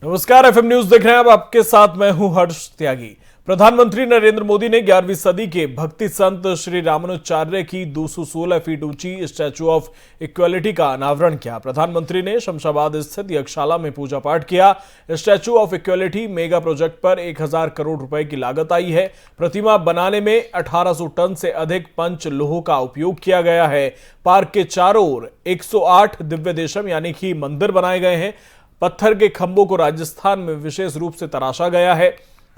नमस्कार, FM news देख रहे हैं। अब आपके साथ मैं हूं हर्ष त्यागी। प्रधानमंत्री नरेंद्र मोदी ने 11वीं सदी के भक्ति संत श्री रामानुजाचार्य की 216 फीट ऊंची स्टैच्यू ऑफ इक्वालिटी का अनावरण किया। प्रधानमंत्री ने शमशाबाद स्थित यज्ञशाला में पूजा पाठ किया। Statue of equality mega project पर 1000 करोड़ रुपए की लागत आई है। प्रतिमा बनाने में 1800 टन से अधिक पंच लोहों का उपयोग किया गया है। पार्क के चारों ओर 108 दिव्य देशम यानी कि मंदिर बनाए गए हैं। पत्थर के खंभों को राजस्थान में विशेष रूप से तराशा गया है।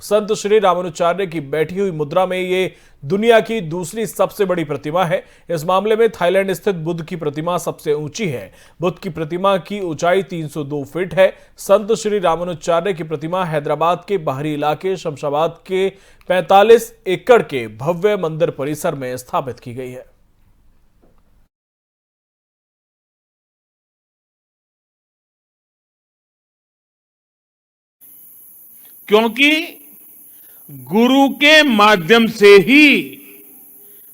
संत श्री रामानुजाचार्य की बैठी हुई मुद्रा में ये दुनिया की दूसरी सबसे बड़ी प्रतिमा है। इस मामले में थाईलैंड स्थित बुद्ध की प्रतिमा सबसे ऊंची है। बुद्ध की प्रतिमा की ऊंचाई 302 फीट है। संत श्री रामानुजाचार्य की प्रतिमा हैदराबाद के बाहरी इलाके शमशाबाद के 45 एकड़ के भव्य मंदिर परिसर में स्थापित की गई है। क्योंकि गुरु के माध्यम से ही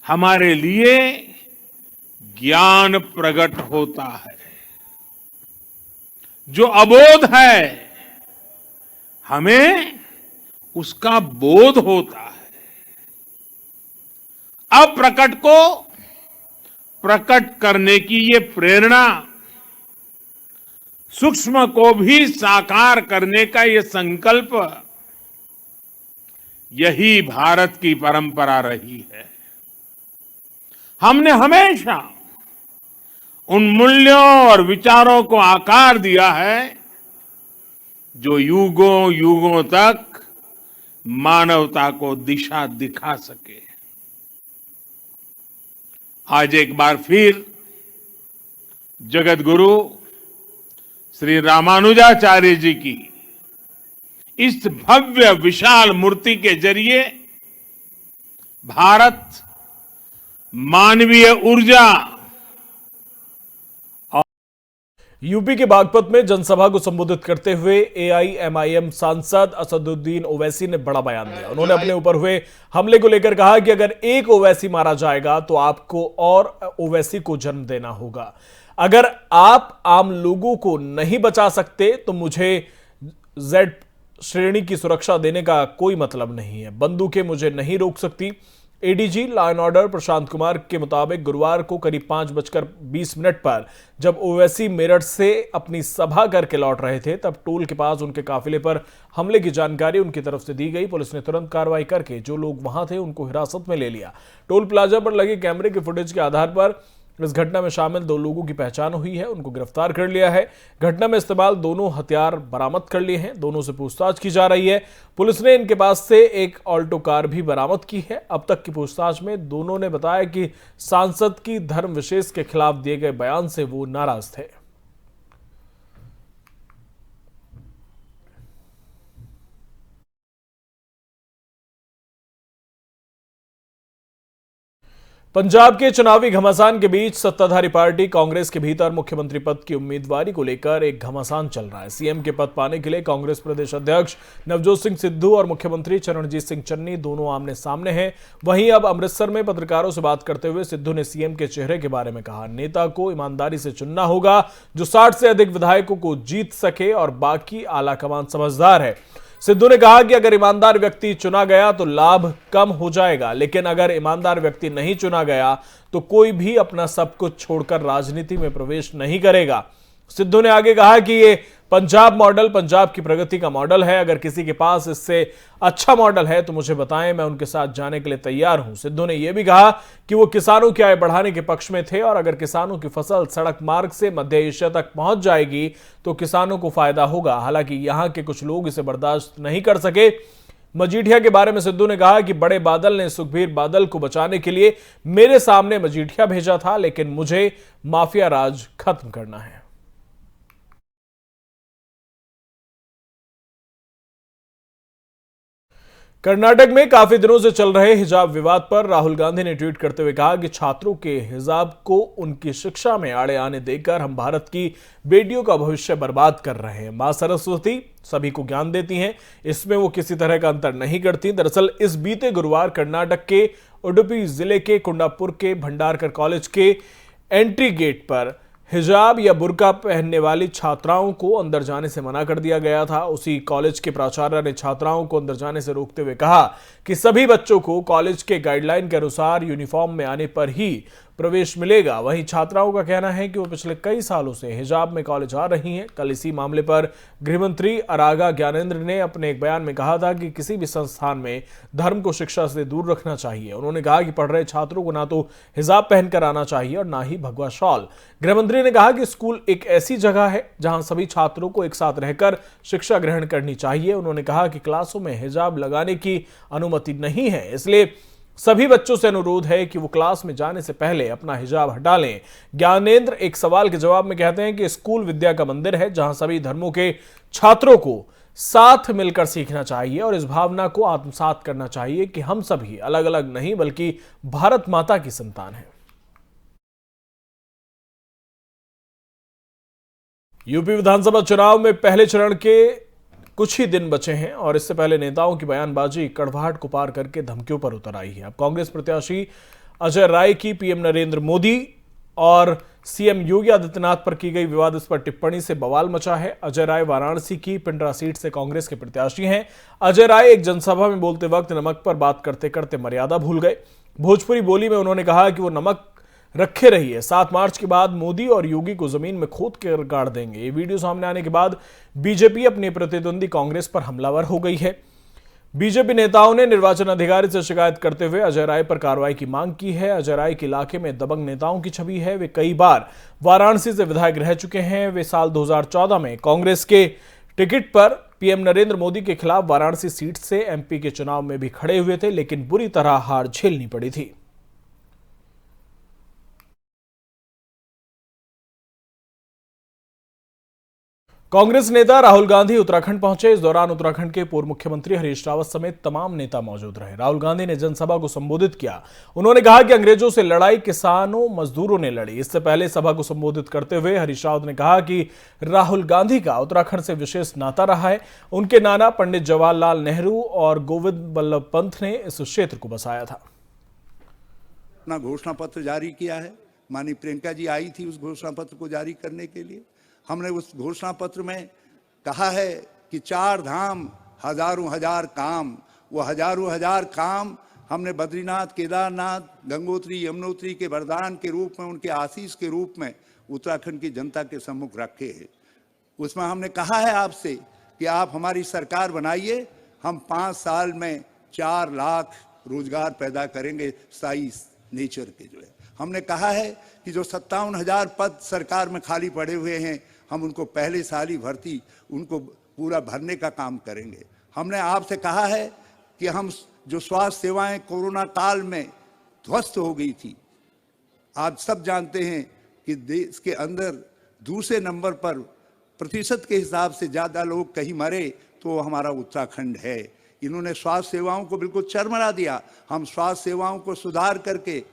हमारे लिए ज्ञान प्रकट होता है। जो अबोध है हमें उसका बोध होता है। अप्रकट को प्रकट करने की ये प्रेरणा, सूक्ष्म को भी साकार करने का ये संकल्प, यही भारत की परंपरा रही है। हमने हमेशा उन मूल्यों और विचारों को आकार दिया है जो युगों युगों तक मानवता को दिशा दिखा सके। आज एक बार फिर जगत गुरु श्री रामानुजाचार्य जी की इस भव्य विशाल मूर्ति के जरिए भारत मानवीय ऊर्जा। यूपी के बागपत में जनसभा को संबोधित करते हुए एआईएमआईएम सांसद असदुद्दीन ओवैसी ने बड़ा बयान दिया। उन्होंने अपने ऊपर हुए हमले को लेकर कहा कि अगर एक ओवैसी मारा जाएगा तो आपको और ओवैसी को जन्म देना होगा। अगर आप आम लोगों को नहीं बचा सकते तो मुझे जेड श्रेणी की सुरक्षा देने का कोई मतलब नहीं है। बंदूकें मुझे नहीं रोक सकती। ADG law and order Prashant Kumar के मुताबिक गुरुवार को करीब 5:20 पर जब ओवैसी मेरठ से अपनी सभा करके लौट रहे थे तब टोल के पास उनके काफिले पर हमले की जानकारी उनकी तरफ से दी गई। पुलिस ने तुरंत कार्रवाई करके जो लोग वहां थे उनको हिरासत में ले लिया। टोल प्लाजा पर लगे कैमरे के फुटेज के आधार पर इस घटना में शामिल 2 लोगों की पहचान हुई है। उनको गिरफ्तार कर लिया है। घटना में इस्तेमाल दोनों हथियार बरामद कर लिए हैं। दोनों से पूछताछ की जा रही है। पुलिस ने इनके पास से एक ऑल्टो कार भी बरामद की है। अब तक की पूछताछ में दोनों ने बताया कि सांसद की धर्म विशेष के खिलाफ दिए गए बयान से वो नाराज थे। पंजाब के चुनावी घमासान के बीच सत्ताधारी पार्टी कांग्रेस के भीतर मुख्यमंत्री पद की उम्मीदवारी को लेकर एक घमासान चल रहा है। सीएम के पद पाने के लिए कांग्रेस प्रदेश अध्यक्ष नवजोत सिंह सिद्धू और मुख्यमंत्री चरणजीत सिंह चन्नी दोनों आमने सामने हैं। वहीं अब अमृतसर में पत्रकारों से बात करते हुए सिद्धू ने सीएम के चेहरे के बारे में कहा, नेता को ईमानदारी से चुनना होगा जो 60 से अधिक विधायकों को जीत सके और बाकी आलाकमान समझदार है। सिद्धू ने कहा कि अगर ईमानदार व्यक्ति चुना गया तो लाभ कम हो जाएगा, लेकिन अगर ईमानदार व्यक्ति नहीं चुना गया तो कोई भी अपना सब कुछ छोड़कर राजनीति में प्रवेश नहीं करेगा। सिद्धू ने आगे कहा कि ये पंजाब मॉडल पंजाब की प्रगति का मॉडल है। अगर किसी के पास इससे अच्छा मॉडल है तो मुझे बताएं, मैं उनके साथ जाने के लिए तैयार हूं। सिद्धू ने यह भी कहा कि वो किसानों की आय बढ़ाने के पक्ष में थे और अगर किसानों की फसल सड़क मार्ग से मध्य एशिया तक पहुंच जाएगी तो किसानों को फायदा होगा। हालांकि यहां के कुछ लोग इसे बर्दाश्त नहीं कर सके। मजीठिया के बारे में सिद्धू ने कहा कि बड़े बादल ने सुखबीर बादल को बचाने के लिए मेरे सामने मजीठिया भेजा था, लेकिन मुझे माफिया राज खत्म करना है। कर्नाटक में काफी दिनों से चल रहे हिजाब विवाद पर राहुल गांधी ने ट्वीट करते हुए कहा कि छात्रों के हिजाब को उनकी शिक्षा में आड़े आने देकर हम भारत की बेटियों का भविष्य बर्बाद कर रहे हैं। मां सरस्वती सभी को ज्ञान देती हैं, इसमें वो किसी तरह का अंतर नहीं करती। दरअसल इस बीते गुरुवार कर्नाटक के उडुपी जिले के कुंडापुर के भंडारकर कॉलेज के एंट्री गेट पर हिजाब या बुर्का पहनने वाली छात्राओं को अंदर जाने से मना कर दिया गया था। उसी कॉलेज के प्राचार्य ने छात्राओं को अंदर जाने से रोकते हुए कहा कि सभी बच्चों को कॉलेज के गाइडलाइन के अनुसार यूनिफॉर्म में आने पर ही प्रवेश मिलेगा। वहीं छात्राओं का कहना है कि वो पिछले कई सालों से हिजाब में कॉलेज आ रही हैं। कल इसी मामले पर गृहमंत्री अरागा ज्ञानेंद्र ने अपने एक बयान में कहा था कि किसी भी संस्थान में धर्म को शिक्षा से दूर रखना चाहिए। उन्होंने कहा कि पढ़ रहे छात्रों को ना तो हिजाब पहनकर आना चाहिए और ना ही भगवा शॉल। गृहमंत्री ने कहा कि स्कूल एक ऐसी जगह है जहां सभी छात्रों को एक साथ रहकर शिक्षा ग्रहण करनी चाहिए। उन्होंने कहा कि क्लासों में हिजाब लगाने की अनुमति नहीं है, इसलिए सभी बच्चों से अनुरोध है कि वो क्लास में जाने से पहले अपना हिजाब हटा लें। ज्ञानेंद्र एक सवाल के जवाब में कहते हैं कि स्कूल विद्या का मंदिर है जहां सभी धर्मों के छात्रों को साथ मिलकर सीखना चाहिए और इस भावना को आत्मसात करना चाहिए कि हम सभी अलग अलग नहीं बल्कि भारत माता की संतान हैं। यूपी विधानसभा चुनाव में पहले चरण के कुछ ही दिन बचे हैं और इससे पहले नेताओं की बयानबाजी कड़वाहट को पार करके धमकियों पर उतर आई है। अब कांग्रेस प्रत्याशी अजय राय की पीएम नरेंद्र मोदी और सीएम योगी आदित्यनाथ पर की गई विवादास्पद टिप्पणी से बवाल मचा है। अजय राय वाराणसी की पिंडरा सीट से कांग्रेस के प्रत्याशी हैं। अजय राय एक जनसभा में बोलते वक्त नमक पर बात करते करते मर्यादा भूल गए। भोजपुरी बोली में उन्होंने कहा कि वो नमक रखे रहिए, 7 मार्च के बाद मोदी और योगी को जमीन में खोद कर गाड़ देंगे। ये वीडियो सामने आने के बाद बीजेपी अपनी प्रतिद्वंदी कांग्रेस पर हमलावर हो गई है। बीजेपी नेताओं ने निर्वाचन अधिकारी से शिकायत करते हुए अजय राय पर कार्रवाई की मांग की है। अजय राय के इलाके में दबंग नेताओं की छवि है। वे कई बार वाराणसी से विधायक रह चुके हैं। वे साल 2014 में कांग्रेस के टिकट पर पीएम नरेंद्र मोदी के खिलाफ वाराणसी सीट से एमपी के चुनाव में भी खड़े हुए थे, लेकिन बुरी तरह हार झेलनी पड़ी थी। कांग्रेस नेता राहुल गांधी उत्तराखंड पहुंचे। इस दौरान उत्तराखंड के पूर्व मुख्यमंत्री हरीश रावत समेत तमाम नेता मौजूद रहे। राहुल गांधी ने जनसभा को संबोधित किया। उन्होंने कहा कि अंग्रेजों से लड़ाई किसानों मजदूरों ने लड़ी। इससे पहले सभा को संबोधित करते हुए हरीश रावत ने कहा कि राहुल गांधी का उत्तराखंड से विशेष नाता रहा है। उनके नाना पंडित जवाहरलाल नेहरू और गोविंद वल्लभ पंत ने इस क्षेत्र को बसाया था। अपना घोषणा पत्र जारी किया है। माननीय प्रियंका जी आई थी उस घोषणा पत्र को जारी करने के लिए। हमने उस घोषणा पत्र में कहा है कि 4 धाम हजारों हजार काम, वो हजारों हजार काम हमने बद्रीनाथ, केदारनाथ, गंगोत्री, यमुनोत्री के वरदान के रूप में, उनके आशीष के रूप में उत्तराखंड की जनता के सम्मुख रखे हैं। उसमें हमने कहा है आपसे कि आप हमारी सरकार बनाइए, हम 5 साल में 4 लाख रोजगार पैदा करेंगे स्थायी नेचर के। जो है हमने कहा है कि जो 57,000 पद सरकार में खाली पड़े हुए हैं, हम उनको पहले साल ही भर्ती उनको पूरा भरने का काम करेंगे। हमने आपसे कहा है कि हम जो स्वास्थ्य सेवाएं कोरोना काल में ध्वस्त हो गई थी, आप सब जानते हैं कि देश के अंदर दूसरे नंबर पर प्रतिशत के हिसाब से ज़्यादा लोग कहीं मरे तो हमारा उत्तराखंड है। इन्होंने स्वास्थ्य सेवाओं को बिल्कुल चरमरा दिया। हम स्वास्थ्य सेवाओं को सुधार करके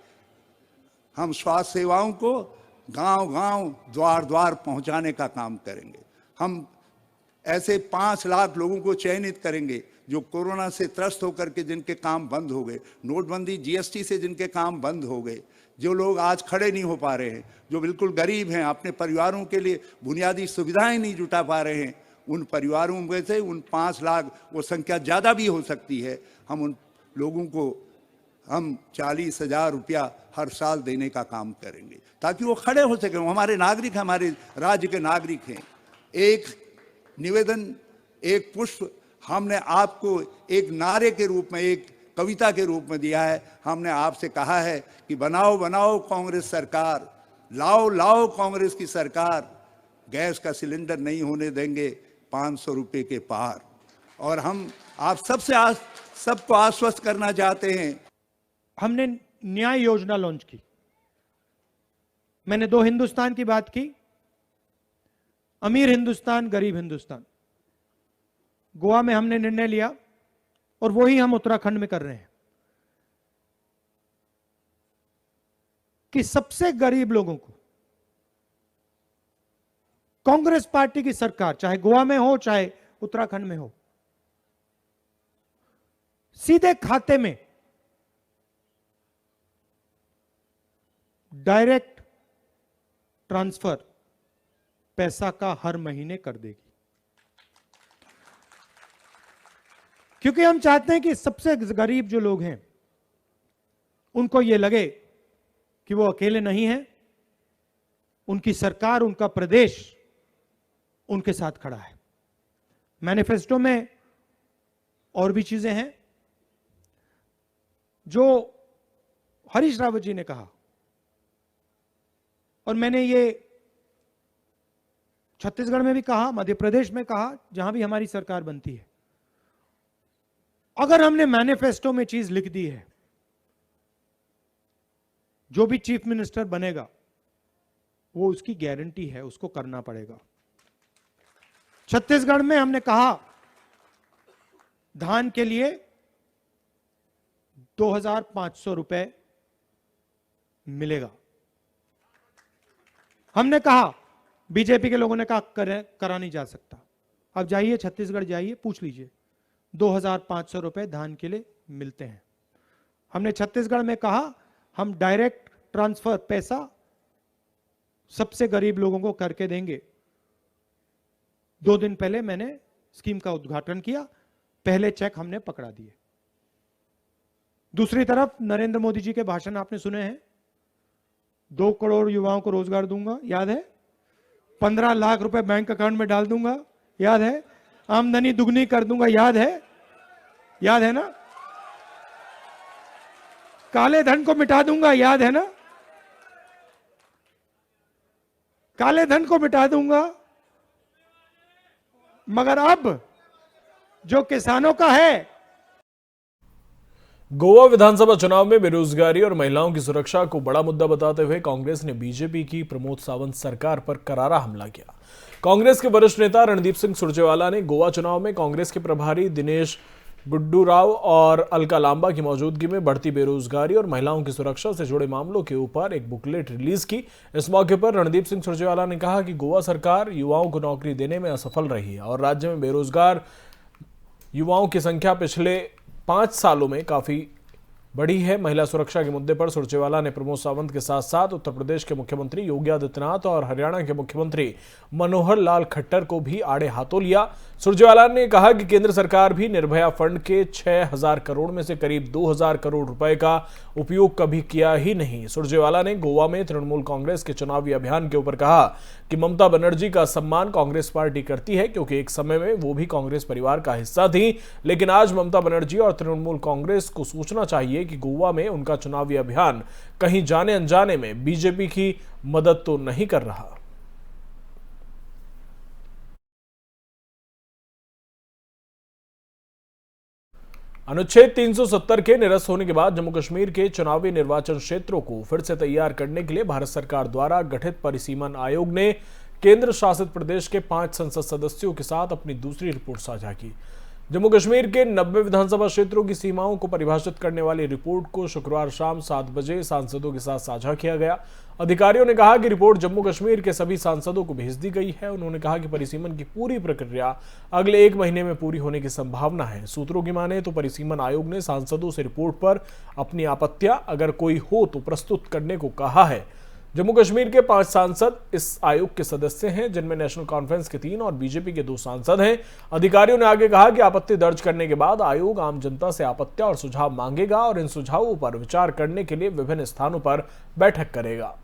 हम स्वास्थ्य सेवाओं को गांव-गांव, द्वार-द्वार पहुंचाने का काम करेंगे। हम ऐसे 5 लाख लोगों को चयनित करेंगे जो कोरोना से त्रस्त होकर के जिनके काम बंद हो गए, नोटबंदी, जीएसटी से जिनके काम बंद हो गए, जो लोग आज खड़े नहीं हो पा रहे हैं, जो बिल्कुल गरीब हैं, अपने परिवारों के लिए बुनियादी सुविधाएं नहीं जुटा पा रहे हैं, उन परिवारों में से उन 5 लाख, वो संख्या ज़्यादा भी हो सकती है, हम उन लोगों को हम 40,000 रुपया हर साल देने का काम करेंगे ताकि वो खड़े हो सकें। वो हमारे नागरिक, हमारे राज्य के नागरिक हैं। एक निवेदन, एक पुष्प हमने आपको एक नारे के रूप में, एक कविता के रूप में दिया है। हमने आपसे कहा है कि बनाओ बनाओ कांग्रेस सरकार, लाओ लाओ कांग्रेस की सरकार, गैस का सिलेंडर नहीं होने देंगे 500 रुपये के पार। और हम आप सबको आश्वस्त करना चाहते हैं। हमने न्याय योजना लॉन्च की। मैंने 2 हिंदुस्तान की बात की, अमीर हिंदुस्तान, गरीब हिंदुस्तान। गोवा में हमने निर्णय लिया और वही हम उत्तराखंड में कर रहे हैं कि सबसे गरीब लोगों को कांग्रेस पार्टी की सरकार, चाहे गोवा में हो चाहे उत्तराखंड में हो, सीधे खाते में डायरेक्ट ट्रांसफर पैसा का हर महीने कर देगी, क्योंकि हम चाहते हैं कि सबसे गरीब जो लोग हैं उनको यह लगे कि वो अकेले नहीं हैं, उनकी सरकार, उनका प्रदेश उनके साथ खड़ा है। मैनिफेस्टो में और भी चीजें हैं जो हरीश रावत जी ने कहा, और मैंने ये छत्तीसगढ़ में भी कहा, मध्य प्रदेश में कहा, जहां भी हमारी सरकार बनती है। अगर हमने मैनिफेस्टो में चीज लिख दी है, जो भी चीफ मिनिस्टर बनेगा वो उसकी गारंटी है, उसको करना पड़ेगा। छत्तीसगढ़ में हमने कहा धान के लिए 2,500 रुपए मिलेगा। हमने कहा, बीजेपी के लोगों ने कहा करा नहीं जा सकता। अब जाइए छत्तीसगढ़, जाइए पूछ लीजिए, 2,500 रुपए धान के लिए मिलते हैं। हमने छत्तीसगढ़ में कहा हम डायरेक्ट ट्रांसफर पैसा सबसे गरीब लोगों को करके देंगे। 2 दिन पहले मैंने स्कीम का उद्घाटन किया, पहले चेक हमने पकड़ा दिए। दूसरी तरफ नरेंद्र मोदी जी के भाषण आपने सुने हैं, 2 करोड़ युवाओं को रोजगार दूंगा, याद है? 15 लाख रुपए बैंक अकाउंट में डाल दूंगा, याद है? आमदनी दुगनी कर दूंगा, याद है? याद है ना? काले धन को मिटा दूंगा, याद है ना? काले धन को मिटा दूंगा। मगर अब जो किसानों का है। गोवा विधानसभा चुनाव में बेरोजगारी और महिलाओं की सुरक्षा को बड़ा मुद्दा बताते हुए कांग्रेस ने बीजेपी की प्रमोद सावंत सरकार पर करारा हमला किया। कांग्रेस के वरिष्ठ नेता रणदीप सिंह सुरजेवाला ने गोवा चुनाव में कांग्रेस के प्रभारी दिनेश गुड्डू राव और अलका लांबा की मौजूदगी में बढ़ती बेरोजगारी और महिलाओं की सुरक्षा से जुड़े मामलों के ऊपर एक बुकलेट रिलीज की। इस मौके पर रणदीप सिंह सुरजेवाला ने कहा कि गोवा सरकार युवाओं को नौकरी देने में असफल रही है और राज्य में बेरोजगार युवाओं की संख्या पिछले 5 सालों में काफी बढ़ी है। महिला सुरक्षा के मुद्दे पर सुरजेवाला ने प्रमोद सावंत के साथ साथ उत्तर प्रदेश के मुख्यमंत्री योगी आदित्यनाथ और हरियाणा के मुख्यमंत्री मनोहर लाल खट्टर को भी आड़े हाथों लिया। सुरजेवाला ने कहा कि केंद्र सरकार भी निर्भया फंड के 6,000 करोड़ में से करीब 2,000 करोड़ रुपए का उपयोग कभी किया ही नहीं। सुरजेवाला ने गोवा में तृणमूल कांग्रेस के चुनावी अभियान के ऊपर कहा कि ममता बनर्जी का सम्मान कांग्रेस पार्टी करती है, क्योंकि एक समय में वो भी कांग्रेस परिवार का हिस्सा थी, लेकिन आज ममता बनर्जी और तृणमूल कांग्रेस को सोचना चाहिए कि गोवा में उनका चुनावी अभियान कहीं जाने अनजाने में बीजेपी की मदद तो नहीं कर रहा। अनुच्छेद 370 के निरस्त होने के बाद जम्मू कश्मीर के चुनावी निर्वाचन क्षेत्रों को फिर से तैयार करने के लिए भारत सरकार द्वारा गठित परिसीमन आयोग ने केंद्र शासित प्रदेश के 5 संसद सदस्यों के साथ अपनी दूसरी रिपोर्ट साझा की। जम्मू कश्मीर के 90 विधानसभा क्षेत्रों की सीमाओं को परिभाषित करने वाली रिपोर्ट को शुक्रवार शाम 7 बजे सांसदों के साथ साझा किया गया। अधिकारियों ने कहा कि रिपोर्ट जम्मू कश्मीर के सभी सांसदों को भेज दी गई है। उन्होंने कहा कि परिसीमन की पूरी प्रक्रिया अगले 1 महीने में पूरी होने की संभावना है। सूत्रों की माने तो परिसीमन आयोग ने सांसदों से रिपोर्ट पर अपनी आपत्तियां अगर कोई हो तो प्रस्तुत करने को कहा है। जम्मू कश्मीर के 5 सांसद इस आयोग के सदस्य हैं, जिनमें नेशनल कॉन्फ्रेंस के 3 और बीजेपी के 2 सांसद हैं। अधिकारियों ने आगे कहा कि आपत्ति दर्ज करने के बाद आयोग आम जनता से आपत्तियां और सुझाव मांगेगा और इन सुझावों पर विचार करने के लिए विभिन्न स्थानों पर बैठक करेगा।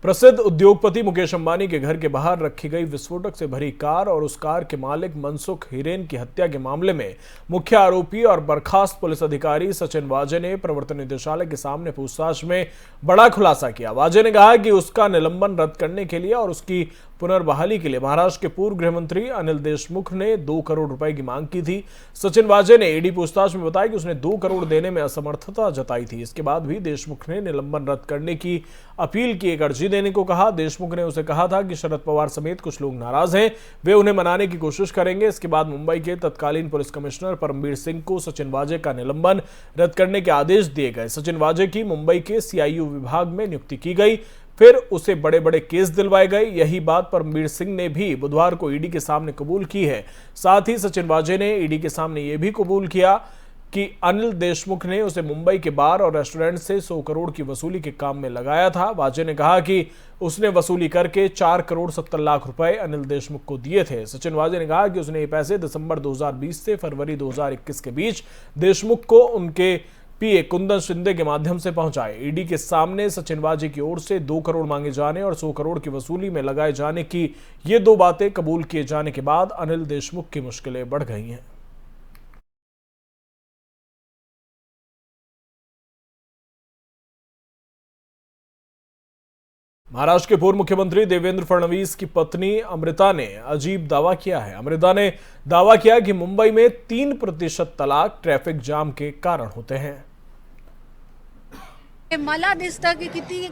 प्रसिद्ध उद्योगपति मुकेश अंबानी के घर के बाहर रखी गई विस्फोटक से भरी कार और उस कार के मालिक मनसुख हिरेन की हत्या के मामले में मुख्य आरोपी और बर्खास्त पुलिस अधिकारी सचिन वाजे ने प्रवर्तन निदेशालय के सामने पूछताछ में बड़ा खुलासा किया। वाजे ने कहा कि उसका निलंबन रद्द करने के लिए और उसकी पुनर्बहाली के लिए महाराष्ट्र के पूर्व गृह मंत्री अनिल देशमुख ने 2 करोड़ रुपए की मांग की थी। सचिन वाजे ने ईडी पूछताछ में बताया कि उसने 2 करोड़ देने में असमर्थता जताई थी। इसके बाद भी देशमुख ने निलंबन रद्द करने की अपील की एक अर्जी देने को कहा। देशमुख ने उसे कहा था कि शरद पवार समेत कुछ लोग नाराज हैं, वे उन्हें मनाने की कोशिश करेंगे। इसके बाद मुंबई के तत्कालीन पुलिस कमिश्नर परमबीर सिंह को सचिन वाजे का निलंबन रद्द करने के आदेश दिए गए। सचिन वाजे की मुंबई के CIU विभाग में नियुक्ति की गई। फिर उसे बड़े बड़े केस दिलवाए गए। यही बात परमबीर सिंह ने भी बुधवार को ईडी के सामने कबूल की है। साथ ही सचिन वाजे ने ईडी के सामने यह भी कबूल किया कि अनिल देशमुख ने उसे मुंबई के बार और रेस्टोरेंट से 100 करोड़ की वसूली के काम में लगाया था। वाजे ने कहा कि उसने वसूली करके 4 करोड़ 70 लाख रुपए अनिल देशमुख को दिए थे। सचिन वाजे ने कहा कि उसने ये पैसे दिसंबर 2020 से फरवरी 2021 के बीच देशमुख को उनके पीए कुंदन शिंदे के माध्यम से पहुंचाए। ईडी के सामने सचिन वाजे की ओर से 2 करोड़ मांगे जाने और 100 करोड़ की वसूली में लगाए जाने की ये 2 बातें कबूल किए जाने के बाद अनिल देशमुख की मुश्किलें बढ़ गई हैं। महाराष्ट्र के पूर्व मुख्यमंत्री देवेंद्र फडणवीस की पत्नी अमृता ने अजीब दावा किया है। अमृता ने दावा किया कि मुंबई में 3% तलाक ट्रैफिक जाम के कारण होते हैं। मला दिसतं की किती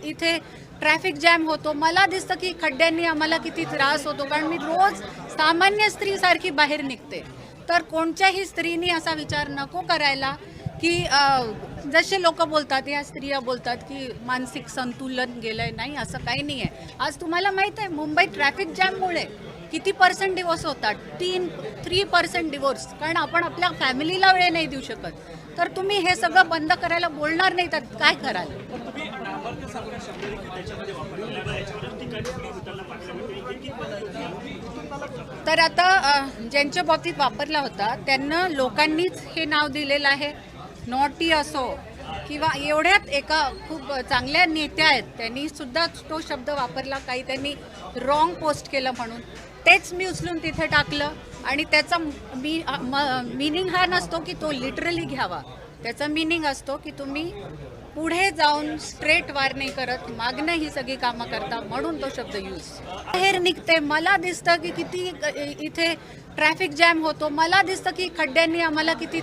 इथे ट्रॅफिक जॅम होतो, मला दिसतं की खड्ड्यांनी आम्हाला किती त्रास होतो, कारण मी रोज सामान्य स्त्री सारखी बाहेर निघते। तर कोणत्याही स्त्रीनी असा विचार नको करायला की जसे लोक बोलतात, या स्त्रिया बोलतात की मानसिक संतुलन गेलंय, नाही असं काही नाही आहे। आज तुम्हाला माहित आहे मुंबई ट्रॅफिक जॅममुळे किती % डिवोर्स होतात, 3% डिवोर्स, कारण आपण आपल्या फॅमिलीला वेळ नाही देऊ शकत। तर तुम्ही हे सगळं बंद करायला बोलणार नाही तर काय कराल? तर आता ज्यांच्या बाबतीत वापरला होता त्यांना लोकांनीच हे नाव दिलेलं आहे। नॉटी असो किंवा एवढ्यात एका खूप चांगल्या नेत्या आहेत त्यांनी सुद्धा तो शब्द वापरला, काही त्यांनी रॉंग पोस्ट केलं म्हणून तेच मी उचलून तिथे टाकलं। आणि त्याचा मीनिंग हा नसतो की तो लिटरली घ्यावा, त्याचा मीनिंग असतो की तुम्ही पुढे जाऊन स्ट्रेट वार नाही करत, मागणं ही सगळी कामं करता, म्हणून तो शब्द यूज बाहेर निघते। मला दिसतं की किती इथे ट्रॅफिक जॅम होतो, मला दिसतं की खड्ड्यांनी आम्हाला किती।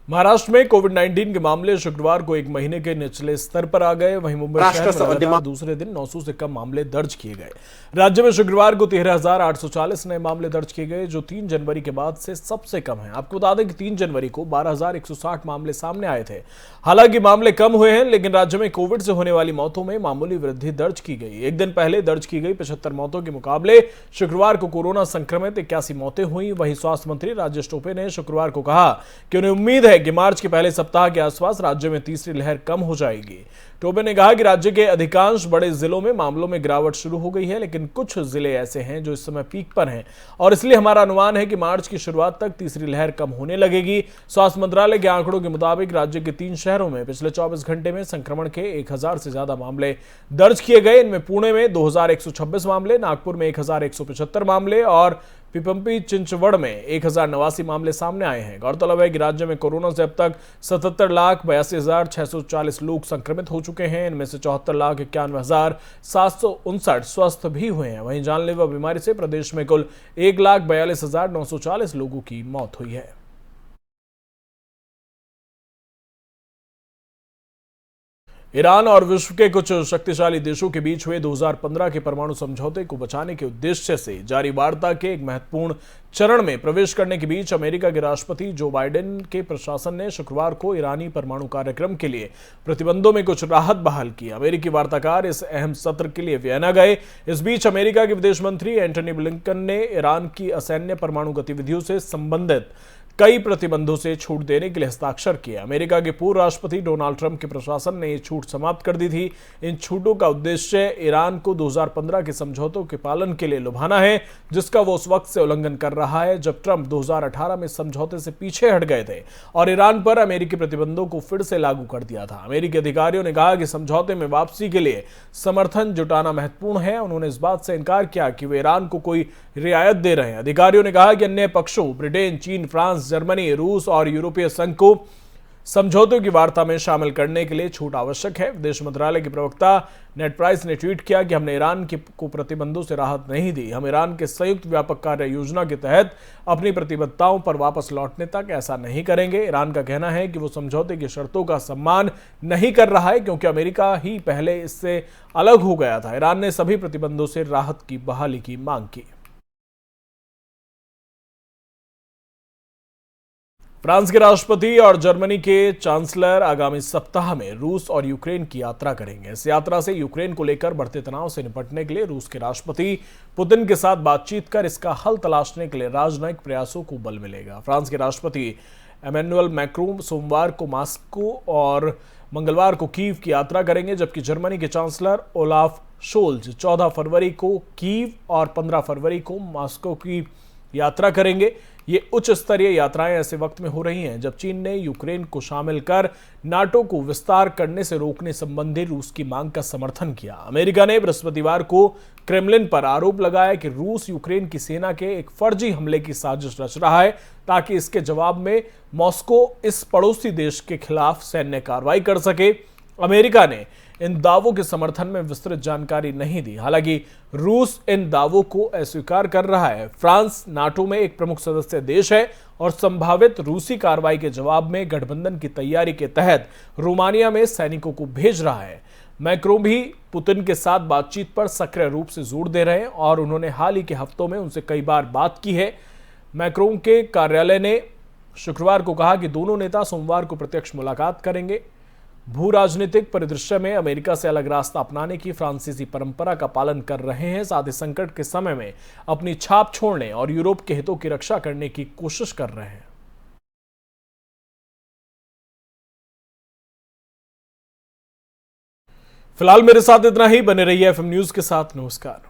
महाराष्ट्र में कोविड-19 के मामले शुक्रवार को 1 महीने के निचले स्तर पर आ गए। वहीं मुंबई शहर में लगातार दूसरे दिन 900 से कम मामले दर्ज किए गए। राज्य में शुक्रवार को 13,840 नए मामले दर्ज किए गए, जो 3 जनवरी के बाद से सबसे कम है। आपको बता दें कि 3 जनवरी को 12,160 मामले सामने आए थे। हालांकि मामले कम हुए हैं, लेकिन राज्य में कोविड से होने वाली मौतों में मामूली वृद्धि दर्ज की गई। एक दिन पहले दर्ज की गई 75 मौतों के मुकाबले शुक्रवार को कोरोना संक्रमित 81 मौतें हुई। वहीं स्वास्थ्य मंत्री राजेश टोपे ने शुक्रवार को कहा कि उन्हें उम्मीद है कि मार्च के पहले सप्ताह के आसपास राज्य में तीसरी लहर कम हो जाएगी। टोपे ने कहा कि राज्य के अधिकांश बड़े जिलों में मामलों में गिरावट शुरू हो गई है, लेकिन कुछ जिले ऐसे हैं जो इस समय पीक पर हैं और इसलिए हमारा अनुमान है कि मार्च की शुरुआत तक तीसरी लहर कम होने लगेगी। स्वास्थ्य मंत्रालय के आंकड़ों के मुताबिक राज्य के 3 शहरों में पिछले 24 घंटे में संक्रमण के 1000 से ज्यादा मामले दर्ज किए गए। इनमें पुणे में 2126 मामले, नागपुर में 1175 मामले और पिपंपी चिंचवड़ में 1089 मामले सामने आए हैं। गौरतलब है कि राज्य में कोरोना से अब तक 77,82,640 लोग संक्रमित हो चुके हैं। इनमें से 74,91,759 स्वस्थ भी हुए हैं। वहीं जानलेवा बीमारी से प्रदेश में कुल 1,42,940 लोगों की मौत हुई है। ईरान और विश्व के कुछ शक्तिशाली देशों के बीच हुए 2015 के परमाणु समझौते को बचाने के उद्देश्य से जारी वार्ता के एक महत्वपूर्ण चरण में प्रवेश करने के बीच अमेरिका के राष्ट्रपति जो बाइडेन के प्रशासन ने शुक्रवार को ईरानी परमाणु कार्यक्रम के लिए प्रतिबंधों में कुछ राहत बहाल की। अमेरिकी वार्ताकार इस अहम सत्र के लिए वियना गए। इस बीच अमेरिका के विदेश मंत्री एंटनी ब्लिंकन ने ईरान की असैन्य परमाणु गतिविधियों से संबंधित कई प्रतिबंधों से छूट देने के लिए हस्ताक्षर किए। अमेरिका के पूर्व राष्ट्रपति डोनाल्ड ट्रंप के प्रशासन ने ये छूट समाप्त कर दी थी। इन छूटों का उद्देश्य ईरान को 2015 के समझौतों के पालन के लिए लुभाना है, जिसका वो उस वक्त से उल्लंघन कर रहा है जब ट्रंप 2018 में समझौते से पीछे हट गए थे और ईरान पर अमेरिकी प्रतिबंधों को फिर से लागू कर दिया था। अमेरिकी अधिकारियों ने कहा कि समझौते में वापसी के लिए समर्थन जुटाना महत्वपूर्ण है। उन्होंने इस बात से इनकार किया कि वे ईरान को कोई रियायत दे रहे हैं। अधिकारियों ने कहा कि अन्य पक्षों ब्रिटेन, चीन, फ्रांस, जर्मनी, रूस और यूरोपीय संघ को समझौतों की वार्ता में शामिल करने के लिए छूट आवश्यक है। विदेश मंत्रालय के प्रवक्ता नेड प्राइस ने ट्वीट किया कि हमने ईरान को प्रतिबंधों से राहत नहीं दी। हम ईरान के संयुक्त व्यापक कार्य योजना के तहत अपनी प्रतिबद्धताओं पर वापस लौटने तक ऐसा नहीं करेंगे। ईरान का कहना है कि वो समझौते की शर्तों का सम्मान नहीं कर रहा है, क्योंकि अमेरिका ही पहले इससे अलग हो गया था। ईरान ने सभी प्रतिबंधों से राहत की बहाली की मांग की। फ्रांस के राष्ट्रपति और जर्मनी के चांसलर आगामी सप्ताह में रूस और यूक्रेन की यात्रा करेंगे। इस यात्रा से यूक्रेन को लेकर बढ़ते तनाव से निपटने के लिए रूस के राष्ट्रपति पुतिन के साथ बातचीत कर इसका हल तलाशने के लिए राजनयिक प्रयासों को बल मिलेगा। फ्रांस के राष्ट्रपति एमेनुअल मैक्रों सोमवार को मॉस्को और मंगलवार को कीव की यात्रा करेंगे, जबकि जर्मनी के चांसलर ओलाफ शोल्ज 14 फरवरी को कीव और 15 फरवरी को मॉस्को की यात्रा करेंगे। ये उच्च स्तरीय यात्राएं ऐसे वक्त में हो रही हैं जब चीन ने यूक्रेन को शामिल कर नाटो को विस्तार करने से रोकने संबंधी रूस की मांग का समर्थन किया। अमेरिका ने बृहस्पतिवार को क्रेमलिन पर आरोप लगाया कि रूस यूक्रेन की सेना के एक फर्जी हमले की साजिश रच रहा है ताकि इसके जवाब में मॉस्को इस पड़ोसी देश के खिलाफ सैन्य कार्रवाई कर सके। अमेरिका ने इन दावों के समर्थन में विस्तृत जानकारी नहीं दी। हालांकि रूस इन दावों को अस्वीकार कर रहा है। फ्रांस नाटो में एक प्रमुख सदस्य देश है और संभावित रूसी कार्रवाई के जवाब में गठबंधन की तैयारी के तहत रोमानिया में सैनिकों को भेज रहा है। मैक्रों भी पुतिन के साथ बातचीत पर सक्रिय रूप से जोर दे रहे हैं और उन्होंने हाल ही के हफ्तों में उनसे कई बार बात की है। मैक्रों के कार्यालय ने शुक्रवार को कहा कि दोनों नेता सोमवार को प्रत्यक्ष मुलाकात करेंगे। भू राजनीतिक परिदृश्य में अमेरिका से अलग रास्ता अपनाने की फ्रांसीसी परंपरा का पालन कर रहे हैं, साथ ही संकट के समय में अपनी छाप छोड़ने और यूरोप के हितों की रक्षा करने की कोशिश कर रहे हैं। फिलहाल मेरे साथ इतना ही। बने रहिए एफएम न्यूज के साथ। नमस्कार।